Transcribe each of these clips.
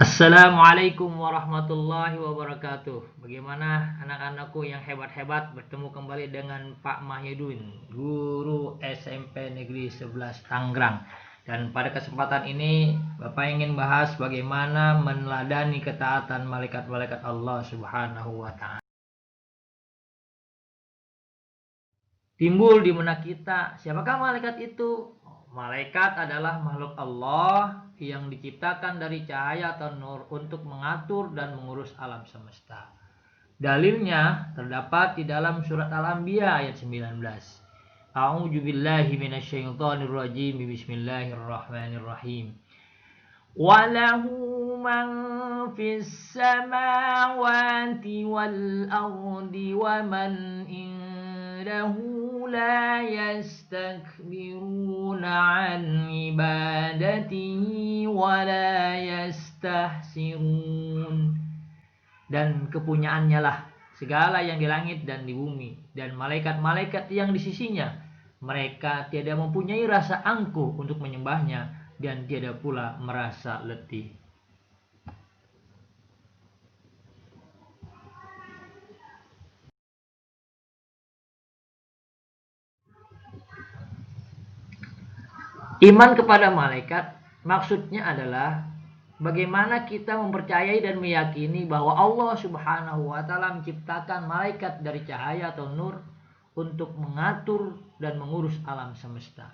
Assalamualaikum warahmatullahi wabarakatuh. Bagaimana anak-anakku yang hebat-hebat, bertemu kembali dengan Pak Mahyudin, guru SMP Negeri 11 Tangerang. Dan pada kesempatan ini Bapak ingin bahas bagaimana meneladani ketaatan malaikat-malaikat Allah Subhanahu wa taala. Timbul di benak kita, siapakah malaikat itu? Malaikat adalah makhluk Allah yang diciptakan dari cahaya atau nur untuk mengatur dan mengurus alam semesta. Dalilnya terdapat di dalam surat Al-Anbiya ayat 19. A'udzu billahi minasyaitonir rajim. Bismillahirrahmanirrahim. Walahu man fis samawati wal ardi wa man indahu la yastakbiruna an ibadatihi wa la yastahsirun. Dan kepunyaannya lah segala yang di langit dan di bumi, dan malaikat-malaikat yang di sisinya. Mereka tiada mempunyai rasa angkuh untuk menyembahnya, dan tiada pula merasa letih. Iman kepada malaikat maksudnya adalah bagaimana kita mempercayai dan meyakini bahwa Allah Subhanahu wa taala menciptakan malaikat dari cahaya atau nur untuk mengatur dan mengurus alam semesta.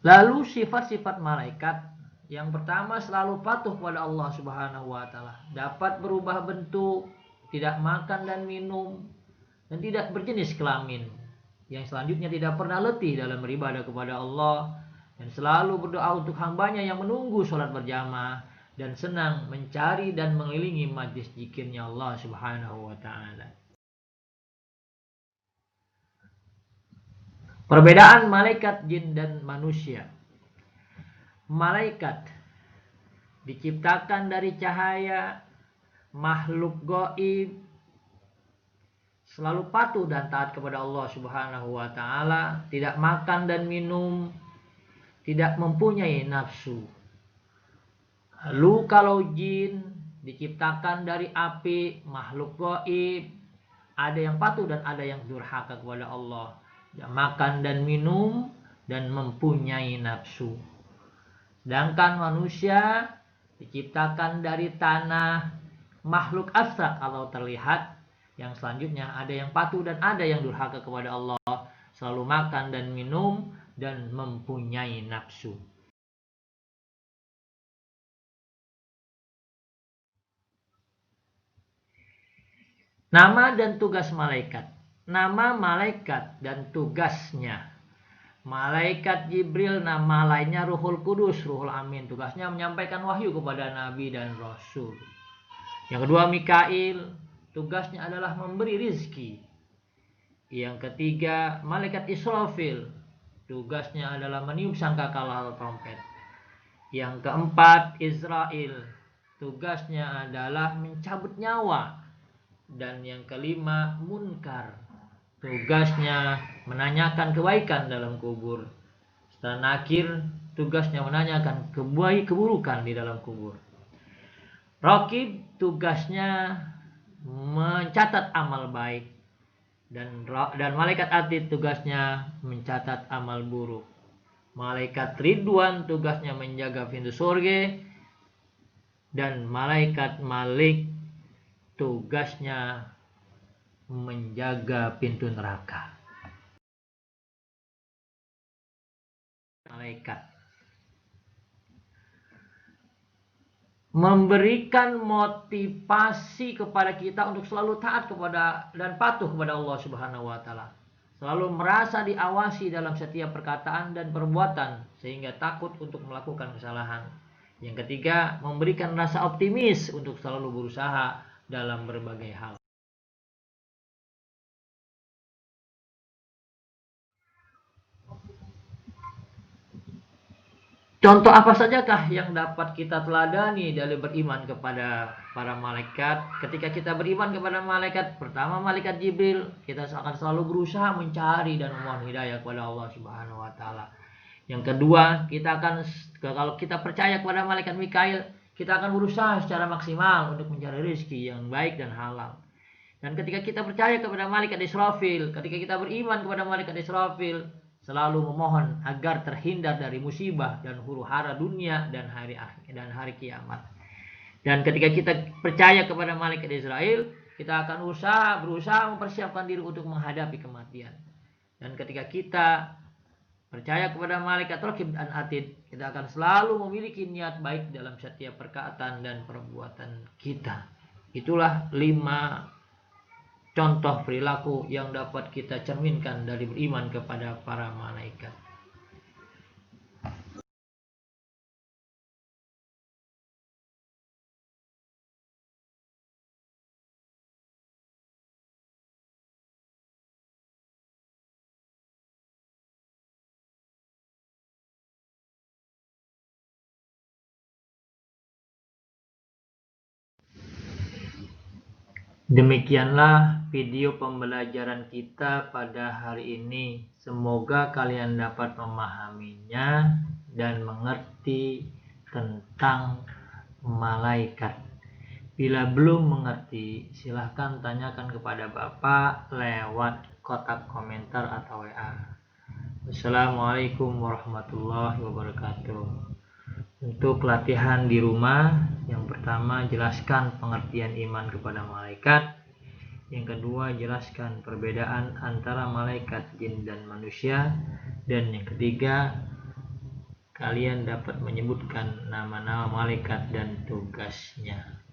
Lalu sifat-sifat malaikat, yang pertama selalu patuh kepada Allah Subhanahu wa taala, dapat berubah bentuk, tidak makan dan minum, dan tidak berjenis kelamin. Yang selanjutnya tidak pernah letih dalam beribadah kepada Allah, dan selalu berdoa untuk hambanya yang menunggu sholat berjamaah, dan senang mencari dan mengelilingi majlis zikirnya Allah Subhanahu wa taala. Perbedaan malaikat, jin, dan manusia. Malaikat diciptakan dari cahaya, makhluk gaib, selalu patuh dan taat kepada Allah Subhanahu wa taala, tidak makan dan minum, tidak mempunyai nafsu. Lalu kalau jin diciptakan dari api, makhluk gaib, ada yang patuh dan ada yang durhaka kepada Allah, tidak makan dan minum, dan mempunyai nafsu. Sedangkan manusia diciptakan dari tanah, makhluk abstrak kalau terlihat. Yang selanjutnya ada yang patuh dan ada yang durhaka kepada Allah, selalu makan dan minum, dan mempunyai nafsu. Nama dan tugas malaikat. Nama malaikat dan tugasnya. Malaikat Jibril, nama lainnya Ruhul Kudus, Ruhul Amin. Tugasnya menyampaikan wahyu kepada Nabi dan Rasul. Yang kedua Mikail, tugasnya adalah memberi rizki. Yang ketiga malaikat Israfil, tugasnya adalah meniup sangkakala atau trompet. Yang keempat Israel, tugasnya adalah mencabut nyawa. Dan yang kelima Munkar, tugasnya menanyakan kebaikan dalam kubur. Setelah Nakir, tugasnya menanyakan keburukan di dalam kubur. Raqib, tugasnya mencatat amal baik. Dan malaikat Atid, tugasnya mencatat amal buruk. Malaikat Ridwan, tugasnya menjaga pintu surga. Dan malaikat Malik, tugasnya menjaga pintu neraka. Malaikat memberikan motivasi kepada kita untuk selalu taat kepada dan patuh kepada Allah Subhanahu wa taala. Selalu merasa diawasi dalam setiap perkataan dan perbuatan sehingga takut untuk melakukan kesalahan. Yang ketiga, memberikan rasa optimis untuk selalu berusaha dalam berbagai hal. Contoh apa sajakah yang dapat kita teladani dari beriman kepada para malaikat? Ketika kita beriman kepada malaikat, pertama malaikat Jibril, kita akan selalu berusaha mencari dan memohon hidayah kepada Allah Subhanahu wa taala. Yang kedua, kalau kita percaya kepada malaikat Mikail, kita akan berusaha secara maksimal untuk mencari rezeki yang baik dan halal. Dan ketika kita percaya kepada malaikat Israfil, ketika kita beriman kepada malaikat Israfil, selalu memohon agar terhindar dari musibah dan huru-hara dunia dan hari kiamat. Dan ketika kita percaya kepada malaikat Israel, kita akan berusaha mempersiapkan diri untuk menghadapi kematian. Dan ketika kita percaya kepada malaikat Raqib dan Atid, kita akan selalu memiliki niat baik dalam setiap perkataan dan perbuatan kita. Itulah 5 contoh perilaku yang dapat kita cerminkan dari beriman kepada para malaikat. Demikianlah video pembelajaran kita pada hari ini. Semoga kalian dapat memahaminya dan mengerti tentang malaikat. Bila belum mengerti, silahkan tanyakan kepada Bapak lewat kotak komentar atau WA. Wassalamualaikum warahmatullahi wabarakatuh. Untuk latihan di rumah, yang pertama jelaskan pengertian iman kepada malaikat. Yang kedua, jelaskan perbedaan antara malaikat, jin, dan manusia. Dan yang ketiga, kalian dapat menyebutkan nama-nama malaikat dan tugasnya.